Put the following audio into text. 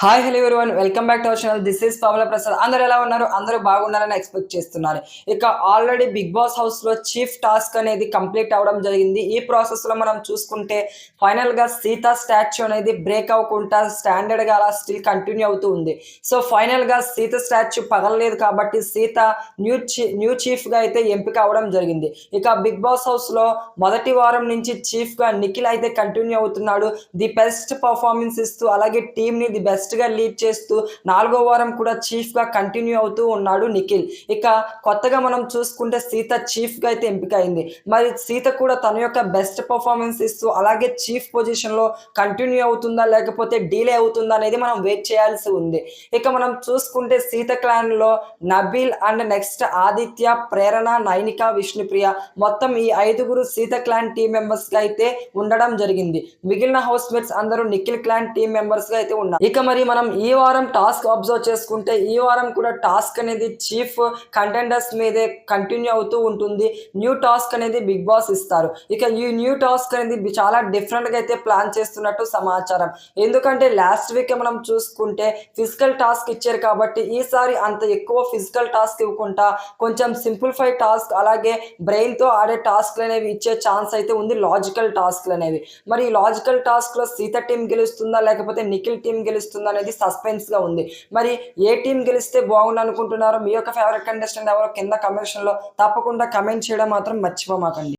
Hi hello everyone welcome back to our channel. This is Pavala Prasad. అందరూ ఎలా ఉన్నారు? అందరూ బాగున్నారని ఎక్స్పెక్ట్ చేస్తున్నారు. ఇక ఆల్రెడీ బిగ్ బాస్ హౌస్ లో చీఫ్ టాస్క్ అనేది కంప్లీట్ అవడం జరిగింది. ఈ ప్రాసెస్ లో మనం చూసుకుంటే ఫైనల్ గా సీత స్టాచ్యూ అనేది బ్రేక్ అవ్వకుండా స్టాండర్డ్ గా అలా స్టిల్ కంటిన్యూ అవుతూ ఉంది. సో ఫైనల్ గా సీత స్టాచ్యూ పగలలేదు కాబట్టి సీత న్యూ చీఫ్ గా అయితే ఎంపిక అవడం జరిగింది. ఇక బిగ్ బాస్ హౌస్ లో మొదటి వారం నుంచి చీఫ్ గా నిఖిల్ అయితే కంటిన్యూ అవుతున్నాడు. ది బెస్ట్ పర్ఫార్మెన్స్ ఇస్తూ అలాగే టీమ్ ని ది బెస్ట్ గా లీడ్ చేస్తూ 4వ వారం కూడా చీఫ్ గా కంటిన్యూ అవుతూ ఉన్నాడు నిఖిల్. ఇక కొత్తగా మనం చూసుకుంటే సీత చీఫ్ గా అయితే ఎంపిక అయింది. మరి సీత కూడా తన యొక్క బెస్ట్ పర్ఫార్మెన్స్ ఇస్తూ అలాగే చీఫ్ పొజిషన్ లో కంటిన్యూ అవుతుందా లేకపోతే డీలే అవుతుందా అనేది మనం వెయిట్ చేయాల్సి ఉంది. ఇక మనం చూసుకుంటే సీత క్లాన్ లో నబీల్ అండ్ నెక్స్ట్ ఆదిత్య, ప్రేరణ, నైనిక, విష్ణుప్రియ మొత్తం ఈ 5గురు సీత క్లాన్ టీం మెంబర్స్ గా అయితే ఉండడం జరిగింది. మిగిలిన హౌస్ మేట్స్ అందరూ నిఖిల్ క్లాన్ టీం మెంబర్స్ గా అయితే ఉన్నారు. ఇక మరి మనం ఈ వారం టాస్క్ అబ్జర్వ్ చేసుకుంటే ఈ వారం కూడా టాస్క్ అనేది చీఫ్ కంటెండర్స్ మీదే కంటిన్యూ అవుతూ ఉంటుంది. న్యూ టాస్క్ అనేది బిగ్ బాస్ ఇస్తారు. ఇక ఈ న్యూ టాస్క్ అనేది చాలా డిఫరెంట్ గా అయితే ప్లాన్ చేస్తున్నట్టు సమాచారం. ఎందుకంటే లాస్ట్ వీక్ మనం చూసుకుంటే ఫిజికల్ టాస్క్ ఇచ్చారు కాబట్టి ఈసారి అంత ఎక్కువ ఫిజికల్ టాస్క్ ఇవ్వకుండా కొంచెం సింప్లిఫై టాస్క్ అలాగే బ్రెయిన్ తో ఆడే టాస్క్లు అనేవి ఇచ్చే ఛాన్స్ అయితే ఉంది. లాజికల్ టాస్క్లు అనేవి మరి ఈ లాజికల్ టాస్క్ లో సీత టీం గెలుస్తుందా లేకపోతే నిఖిల్ టీం గెలుస్తుందా అనేది సస్పెన్స్ గా ఉంది. మరి ఏ టీం గెలిస్తే బాగుంది అనుకుంటున్నారో, మీ యొక్క ఫేవరెట్ కంటెస్టెంట్ ఎవరో కింద కమెంట్ లో తప్పకుండా కమెంట్ చేయడం మాత్రం మర్చిపోమాకండి.